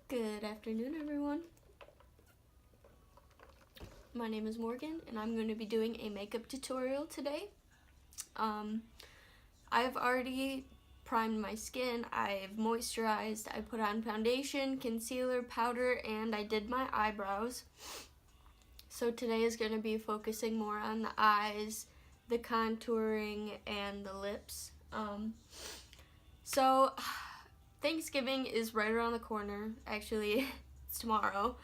Good afternoon, everyone. My name is Morgan, and I'm going to be doing a makeup tutorial today. I've already primed my skin, I've moisturized, I put on foundation, concealer, powder, and I did my eyebrows. So today is going to be focusing more on the eyes, the contouring, and the lips. So Thanksgiving is right around the corner. Actually, it's tomorrow.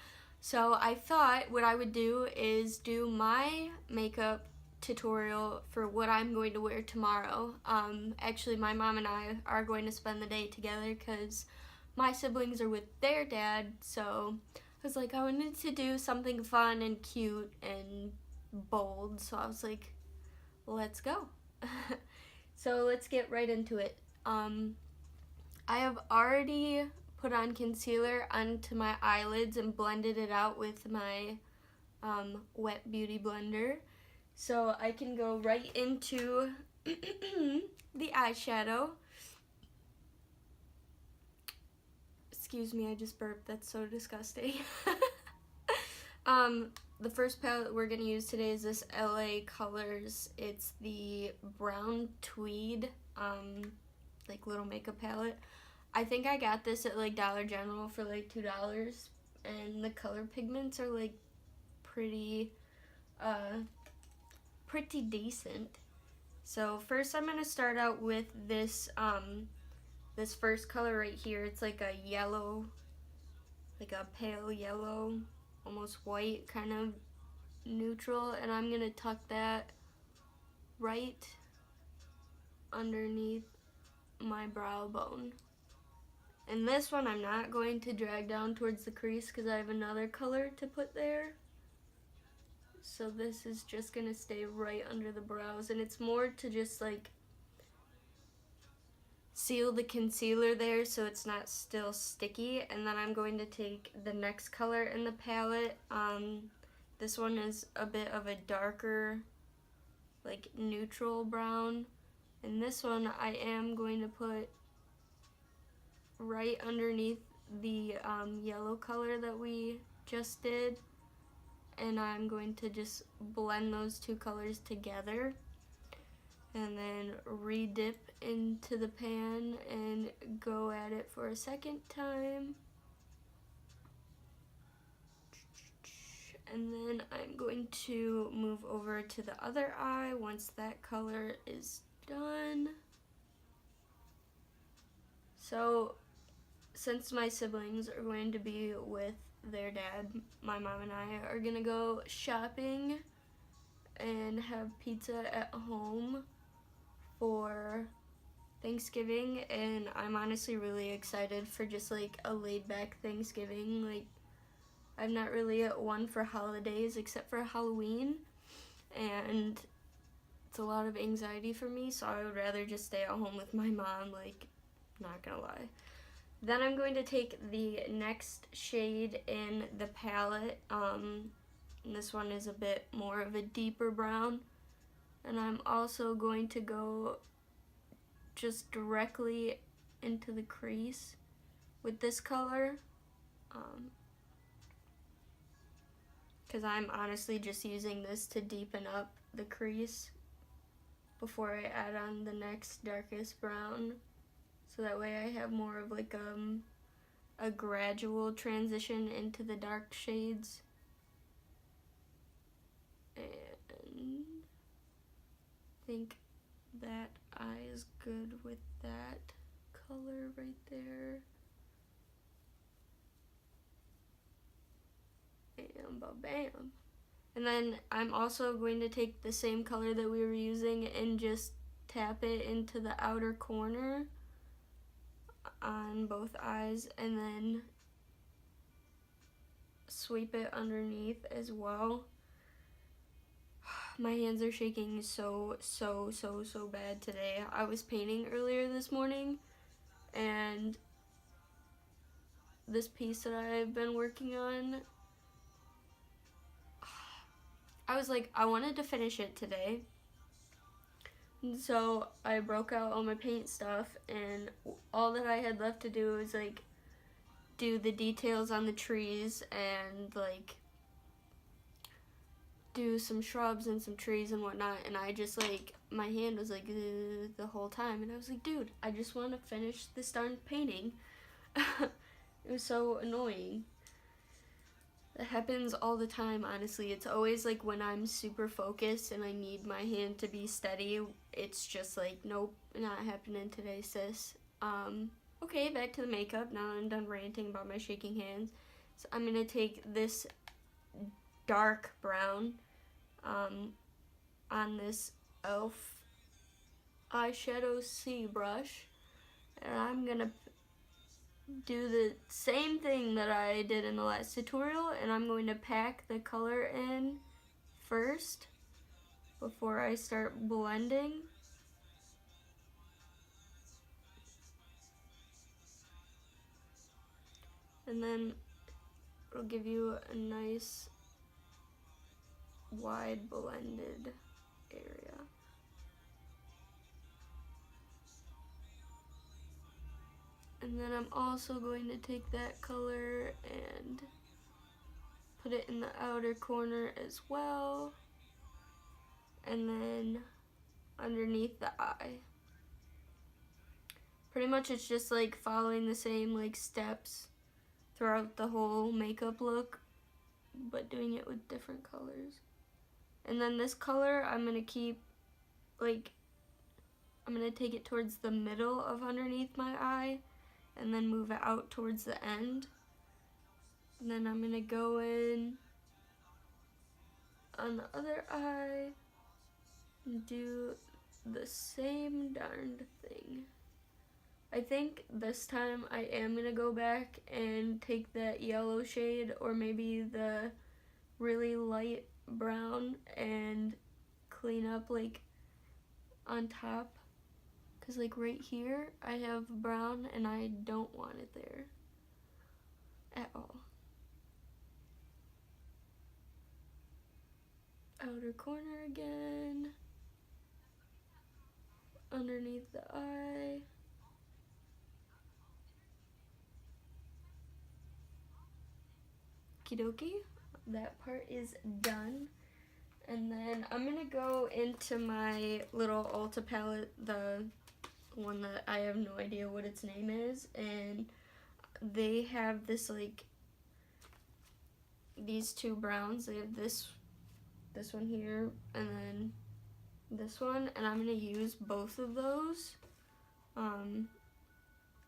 So I thought what I would do is do my makeup tutorial for what I'm going to wear tomorrow. Actually, my mom and I are going to spend the day together because my siblings are with their dad. So I was like, I wanted to do something fun and cute and bold. So I was like, let's go. So let's get right into it. I have already put on concealer onto my eyelids and blended it out with my Wet Beauty blender. So I can go right into the eyeshadow. Excuse me, I just burped. That's so disgusting. The first palette we're going to use today is this LA Colors. It's the Brown Tweed, like little makeup palette. I think I got this at like Dollar General for like $2, and the color pigments are like pretty decent. So first I'm gonna start out with this this first color right here. It's like a yellow, like a pale yellow, almost white kind of neutral, and I'm gonna tuck that right underneath my brow bone. And this one I'm not going to drag down towards the crease because I have another color to put there. So this is just going to stay right under the brows, and it's more to just like seal the concealer there so it's not still sticky. And then I'm going to take the next color in the palette. This one is a bit of a darker, like neutral brown. And this one I am going to put right underneath the yellow color that we just did, and I'm going to just blend those two colors together and then re-dip into the pan and go at it for a second time. And then I'm going to move over to the other eye once that color is done. So since my siblings are going to be with their dad, my mom and I are gonna go shopping and have pizza at home for Thanksgiving, and I'm honestly really excited for just like a laid back Thanksgiving. Like, I'm not really one for holidays except for Halloween, and it's a lot of anxiety for me, so I would rather just stay at home with my mom, like, not gonna lie. Then I'm going to take the next shade in the palette. And this one is a bit more of a deeper brown. And I'm also going to go just directly into the crease with this color. Because I'm honestly just using this to deepen up the crease before I add on the next darkest brown. So that way I have more of like a gradual transition into the dark shades. And I think that eye is good with that color right there. And ba-bam. And then I'm also going to take the same color that we were using and just tap it into the outer corner on both eyes, and then sweep it underneath as well. My hands are shaking so bad today. I was painting earlier this morning, and this piece that I've been working on, I was like, I wanted to finish it today. And so I broke out all my paint stuff, and all that I had left to do was like do the details on the trees and like do some shrubs and some trees and whatnot, and I just like, my hand was like the whole time, and I was like, dude, I just want to finish this darn painting. It was so annoying. That happens all the time, honestly. It's always like when I'm super focused and I need my hand to be steady, it's just like, nope, not happening today, sis. Okay, back to the makeup. Now I'm done ranting about my shaking hands. So I'm gonna take this dark brown on this e.l.f. eyeshadow C brush, and I'm gonna do the same thing that I did in the last tutorial, and I'm going to pack the color in first before I start blending. And then it'll give you a nice wide blended area. And then I'm also going to take that color and put it in the outer corner as well. And then underneath the eye. Pretty much it's just like following the same like steps throughout the whole makeup look, but doing it with different colors. And then this color I'm gonna keep, like, I'm gonna take it towards the middle of underneath my eye and then move it out towards the end. And then I'm gonna go in on the other eye and do the same darned thing. I think this time I am gonna go back and take that yellow shade or maybe the really light brown and clean up like on top, because like right here I have brown and I don't want it there at all. Outer corner again, underneath the eye. Okie dokie, that part is done. And then I'm gonna go into my little Ulta palette, the one that I have no idea what its name is, and they have this like, these two browns. They have this one here and then this one, and I'm gonna use both of those. I'm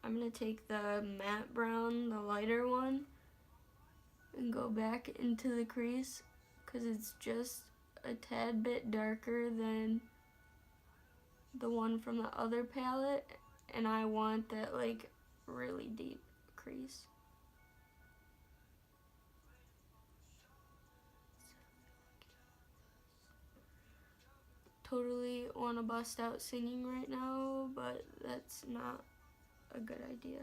gonna take the matte brown, the lighter one, and go back into the crease because it's just a tad bit darker than the one from the other palette, and I want that like really deep crease. Totally want to bust out singing right now, but that's not a good idea.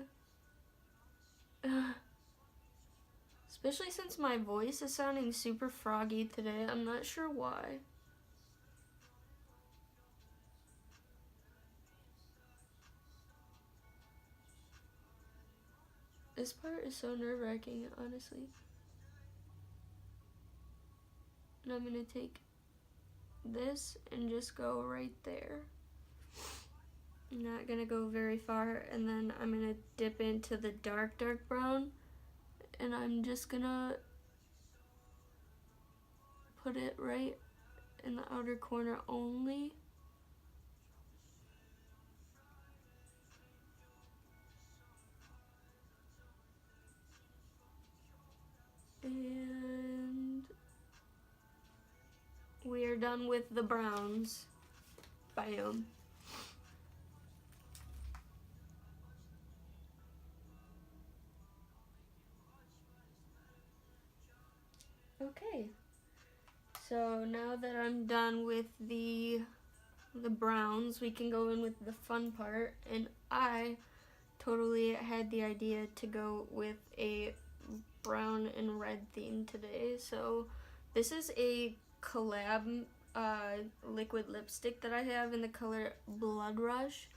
Especially since my voice is sounding super froggy today. I'm not sure why. This part is so nerve-wracking, honestly. And I'm gonna take this and just go right there. I'm not gonna go very far, and then I'm gonna dip into the dark brown, and I'm just gonna put it right in the outer corner only. And we are done with the browns. Bam. Okay, so now that I'm done with the browns, we can go in with the fun part, and I totally had the idea to go with a brown and red theme today. So this is a collab liquid lipstick that I have in the color Blood Rush.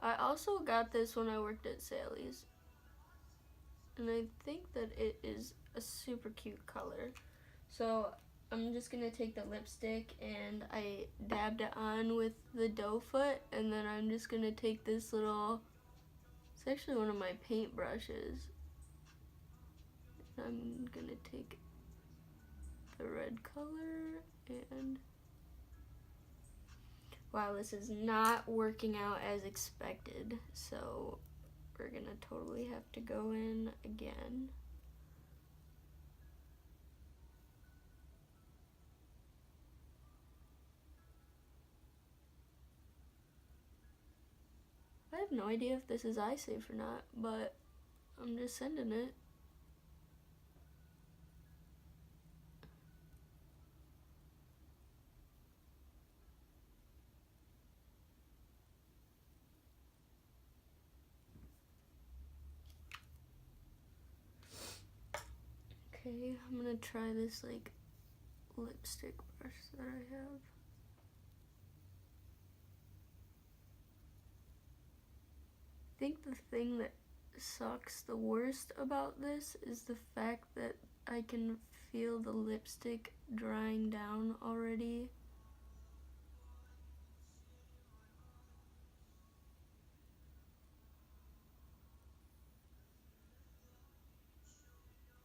I also got this when I worked at Sally's. and I think that it is a super cute color. So I'm just gonna take the lipstick and I dabbed it on with the doe foot, and then I'm just gonna take this little, it's actually one of my paint brushes. I'm gonna take the red color and wow, this is not working out as expected, so we're gonna totally have to go in again. I have no idea if this is eye safe or not, but I'm just sending it. Okay, I'm gonna try this like lipstick brush that I have. I think the thing that sucks the worst about this is the fact that I can feel the lipstick drying down already.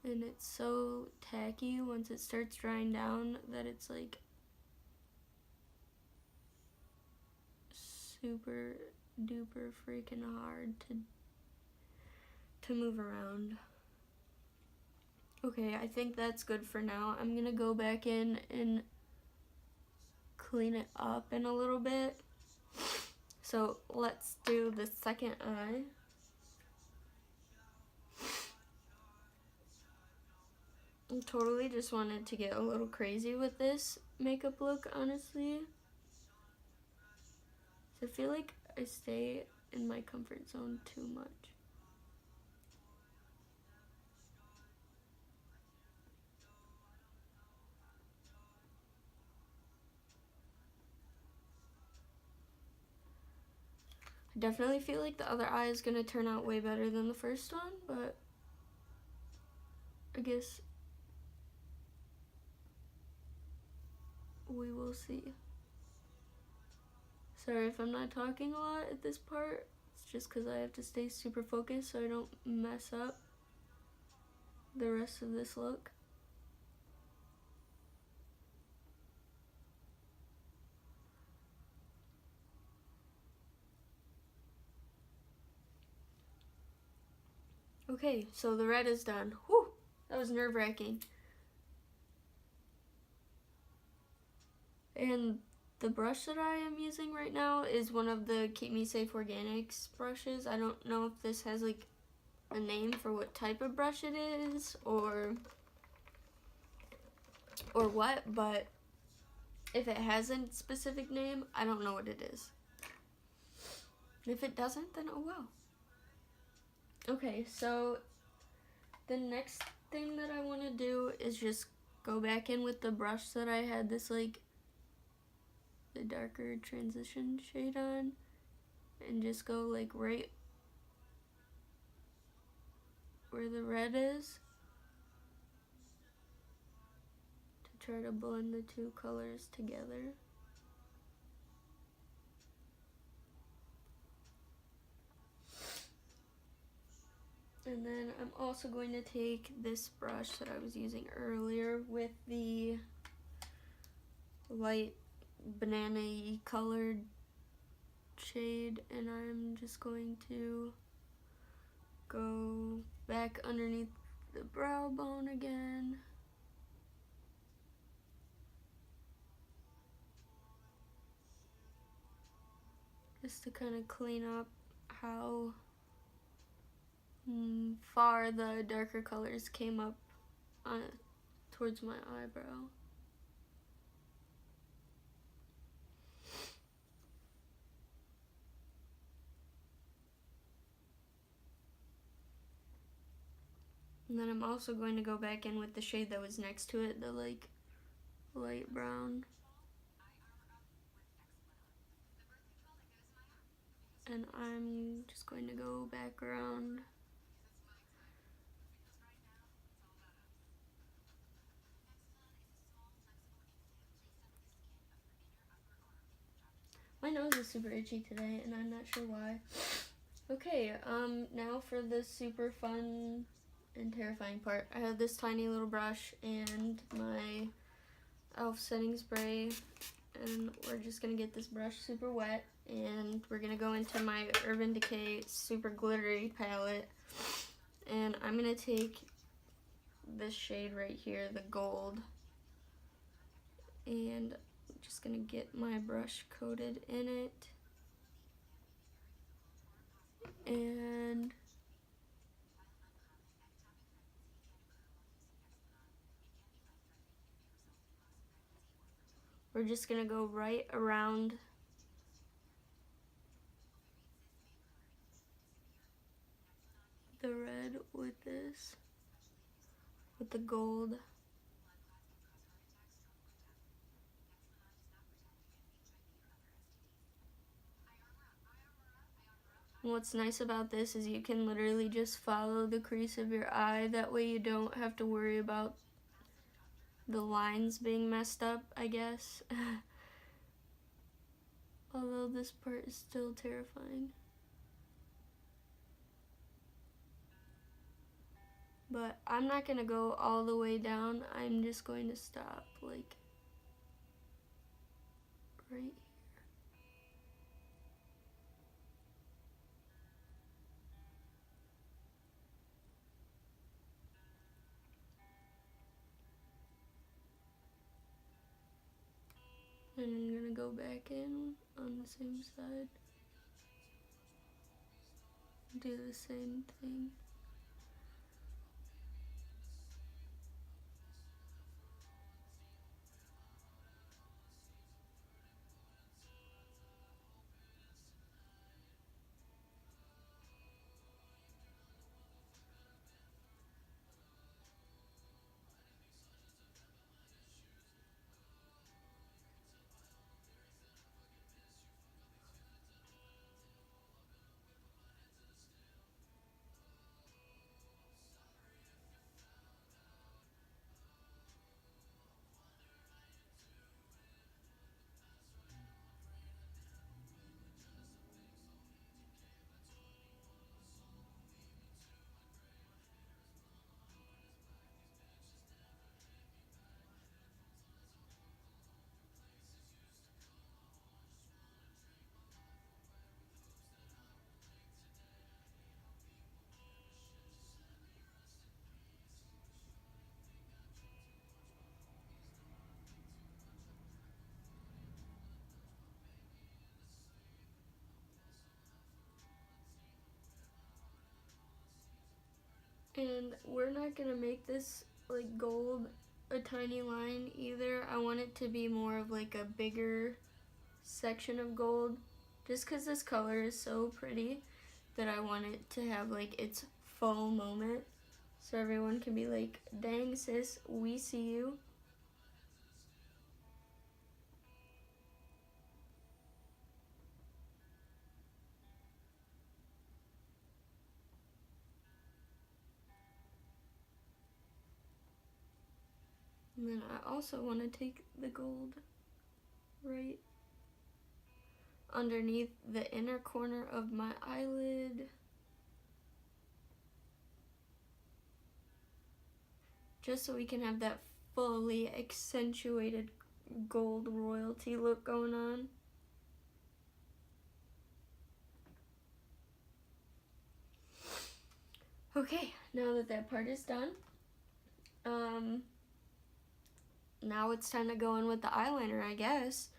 And it's so tacky once it starts drying down that it's like super duper freaking hard to move around. Okay, I think that's good for now. I'm gonna go back in and clean it up in a little bit. So let's do the second eye. I totally just wanted to get a little crazy with this makeup look, honestly. So I feel like I stay in my comfort zone too much. I definitely feel like the other eye is gonna turn out way better than the first one, but I guess we will see. Sorry if I'm not talking a lot at this part. It's just because I have to stay super focused so I don't mess up the rest of this look. Okay, so the red is done. Whew, that was nerve-wracking. And the brush that I am using right now is one of the Keep Me Safe Organics brushes. I don't know if this has like a name for what type of brush it is or what, but if it has a specific name, I don't know what it is. If it doesn't, then oh well. Okay, so the next thing that I want to do is just go back in with the brush that I had this like the darker transition shade on and just go like right where the red is to try to blend the two colors together. And then I'm also going to take this brush that I was using earlier with the light banana-y colored shade, and I'm just going to go back underneath the brow bone again. Just to kind of clean up how far the darker colors came up towards my eyebrow. And then I'm also going to go back in with the shade that was next to it, the like light brown. And I'm just going to go back around My nose is super itchy today, and I'm not sure why. Okay, now for the super fun and terrifying part. I have this tiny little brush and my e.l.f. setting spray, and we're just gonna get this brush super wet, and we're gonna go into my Urban Decay super glittery palette, and I'm gonna take this shade right here, the gold, and I'm just gonna get my brush coated in it, and we're just gonna go right around the red with this, with the gold. And what's nice about this is you can literally just follow the crease of your eye. That way you don't have to worry about the lines being messed up, I guess. Although this part is still terrifying. But I'm not gonna go all the way down. I'm just going to stop like right here. And I'm gonna go back in on the same side. Do the same thing. And we're not gonna make this like gold a tiny line either. I want it to be more of like a bigger section of gold, just because this color is so pretty that I want it to have like its full moment, so everyone can be like, dang sis, we see you. And then I also want to take the gold right underneath the inner corner of my eyelid, just so we can have that fully accentuated gold royalty look going on. Okay, now that that part is done, now it's time to go in with the eyeliner, I guess.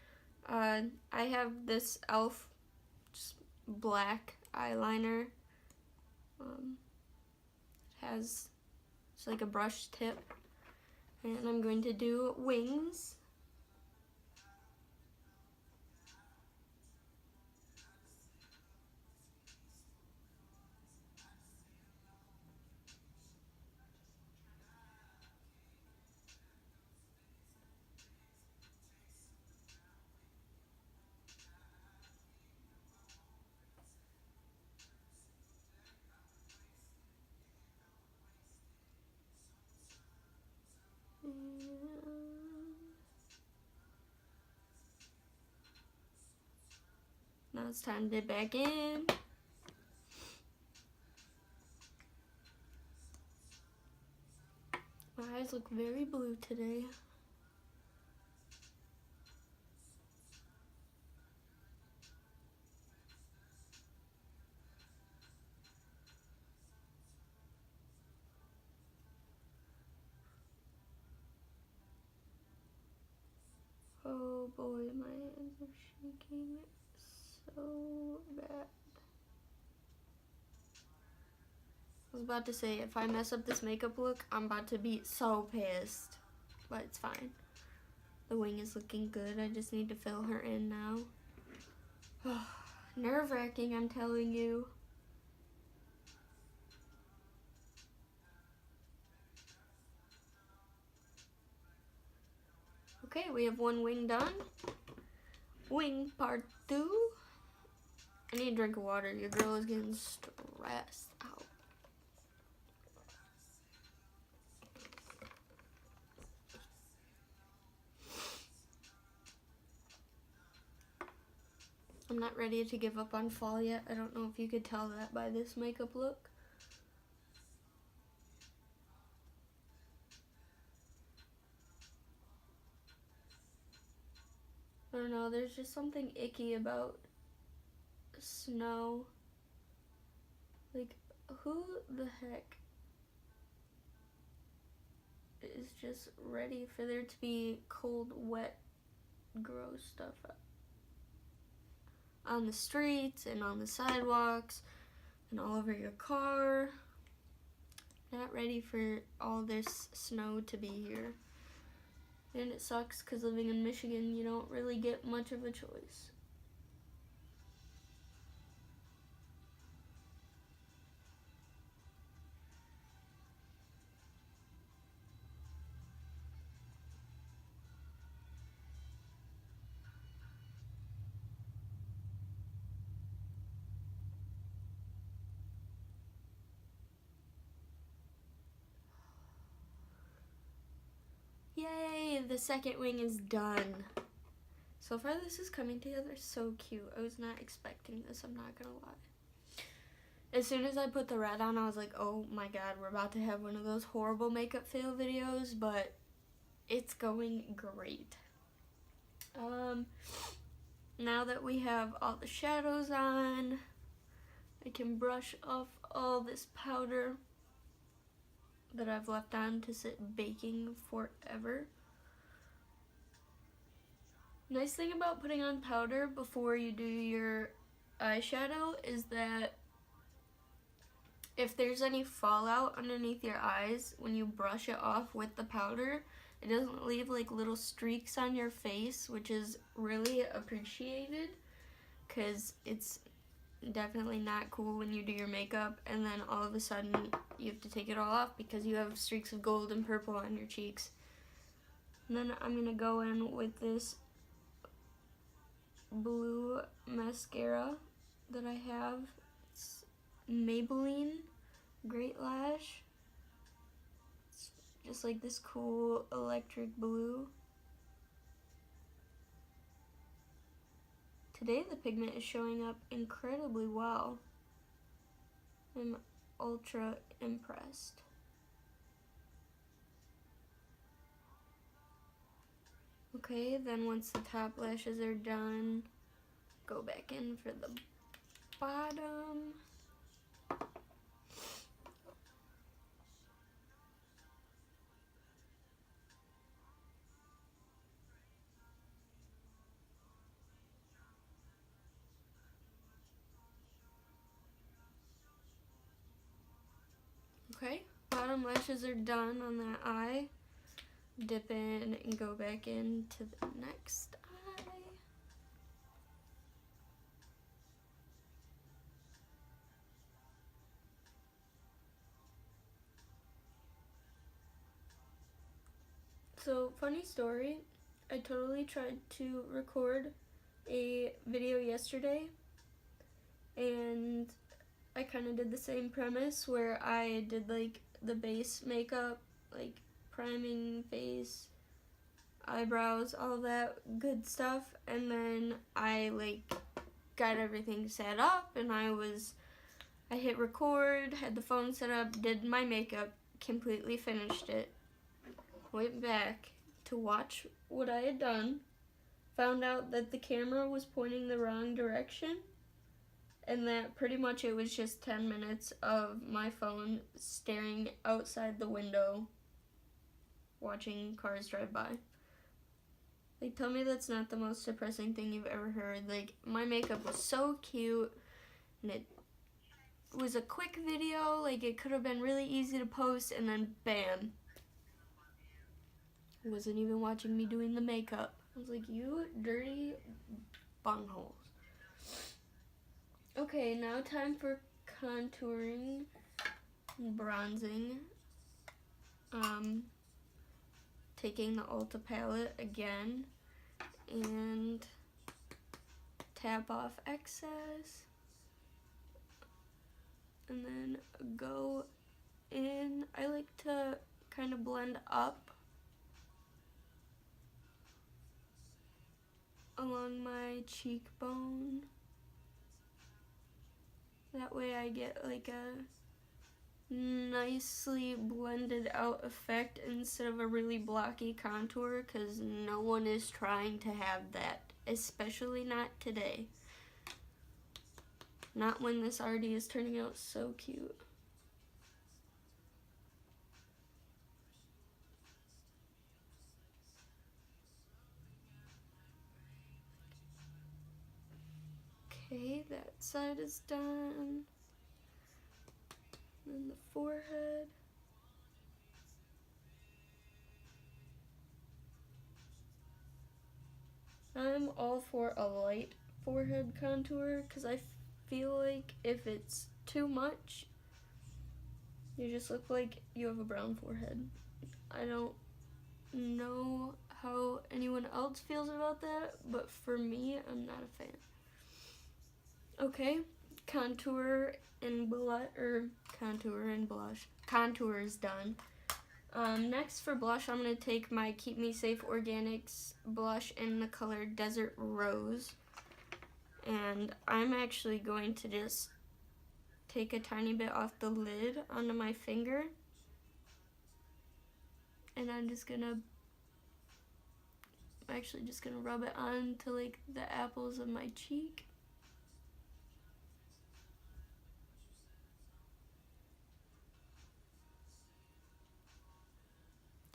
I have this e.l.f. just black eyeliner. Has it's like a brush tip, and I'm going to do wings. Now it's time to dip back in. My eyes look very blue today. Oh boy, my hands are shaking so bad. I was about to say, if I mess up this makeup look, I'm about to be so pissed. But it's fine. The wing is looking good. I just need to fill her in now. Nerve-wracking, I'm telling you. Okay, we have one wing done. Wing part 2. I need a drink of water. Your girl is getting stressed out. I'm not ready to give up on fall yet. I don't know if you could tell that by this makeup look. I don't know, there's just something icky about snow. Like, who the heck is just ready for there to be cold, wet, gross stuff on the streets and on the sidewalks and all over your car? Not ready for all this snow to be here. And it sucks because living in Michigan, you don't really get much of a choice. Yay, the second wing is done. So far this is coming together so cute. I was not expecting this, I'm not gonna lie. As soon as I put the red on, I was like, oh my god, we're about to have one of those horrible makeup fail videos, but it's going great. Now that we have all the shadows on, I can brush off all this powder that I've left on to sit baking forever. Nice thing about putting on powder before you do your eyeshadow is that if there's any fallout underneath your eyes when you brush it off with the powder, it doesn't leave like little streaks on your face, which is really appreciated because it's definitely not cool when you do your makeup and then all of a sudden you have to take it all off because you have streaks of gold and purple on your cheeks. And then I'm gonna go in with this blue mascara that I have. It's Maybelline Great Lash. It's just like this cool electric blue. Today the pigment is showing up incredibly well. I'm ultra impressed. Okay, then once the top lashes are done, go back in for the bottom. Okay, bottom lashes are done on that eye. Dip in and go back into the next eye. So, funny story, I totally tried to record a video yesterday and I kind of did the same premise where I did like the base makeup, like priming face, eyebrows, all that good stuff, and then I like got everything set up, and I hit record, had the phone set up, did my makeup, completely finished it, went back to watch what I had done, found out that the camera was pointing the wrong direction, and that pretty much it was just 10 minutes of my phone staring outside the window, watching cars drive by. Like, tell me that's not the most depressing thing you've ever heard. Like, my makeup was so cute, and it was a quick video. Like, it could have been really easy to post, and then bam. Wasn't even watching me doing the makeup. I was like, you dirty bungholes. Okay, now time for contouring and bronzing. Taking the Ulta palette again and tap off excess, and then go in. I like to kind of blend up along my cheekbone. That way I get like a nicely blended out effect instead of a really blocky contour, because no one is trying to have that, especially not today. Not when this already is turning out so cute. Okay, that side is done. And the forehead. I'm all for a light forehead contour, because I feel like if it's too much, you just look like you have a brown forehead. I don't know how anyone else feels about that, but for me, I'm not a fan. Okay, contour and blush. Contour is done. Next for blush, I'm going to take my Keep Me Safe Organics blush in the color Desert Rose. And I'm actually going to just take a tiny bit off the lid onto my finger. And I'm actually just gonna rub it onto like the apples of my cheek.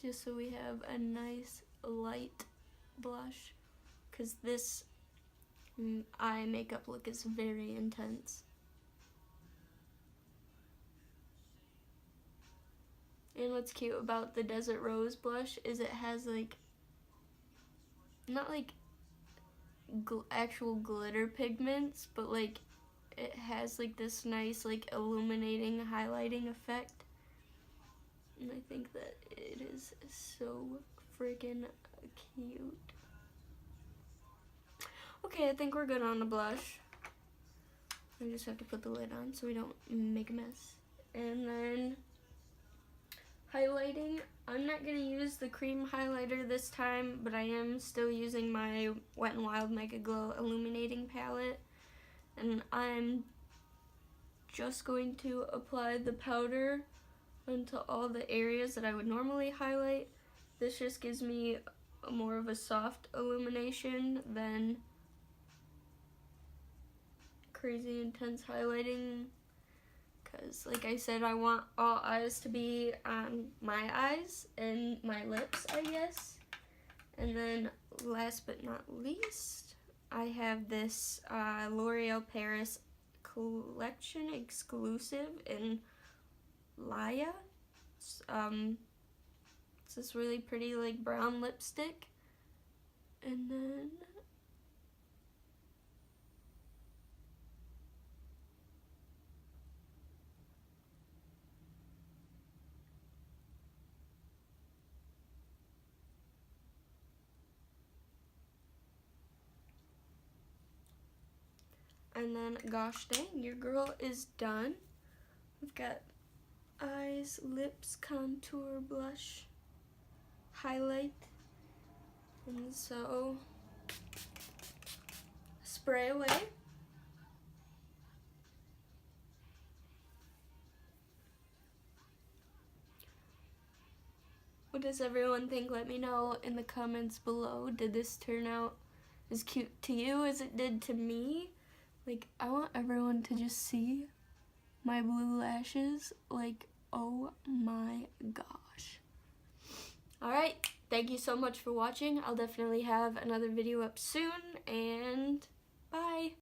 Just so we have a nice light blush, because this eye makeup look is very intense. And what's cute about the Desert Rose blush is it has like, not like actual glitter pigments, but like it has like this nice like illuminating highlighting effect. And I think that it is so freaking cute. Okay, I think we're good on the blush. I just have to put the lid on so we don't make a mess. And then highlighting. I'm not going to use the cream highlighter this time, but I am still using my Wet n Wild Mega Glow Illuminating Palette. And I'm just going to apply the powder into all the areas that I would normally highlight. This just gives me more of a soft illumination than crazy intense highlighting, because like I said, I want all eyes to be on my eyes and my lips, I guess. And then last but not least, I have this L'Oreal Paris collection exclusive in Laya. It's this really pretty like brown lipstick. And then gosh dang, your girl is done. We've got eyes, lips, contour, blush, highlight, and so spray away. What does everyone think? Let me know in the comments below. Did this turn out as cute to you as it did to me? Like, I want everyone to just see my blue lashes. Like, oh my gosh. Alright, thank you so much for watching. I'll definitely have another video up soon, and bye!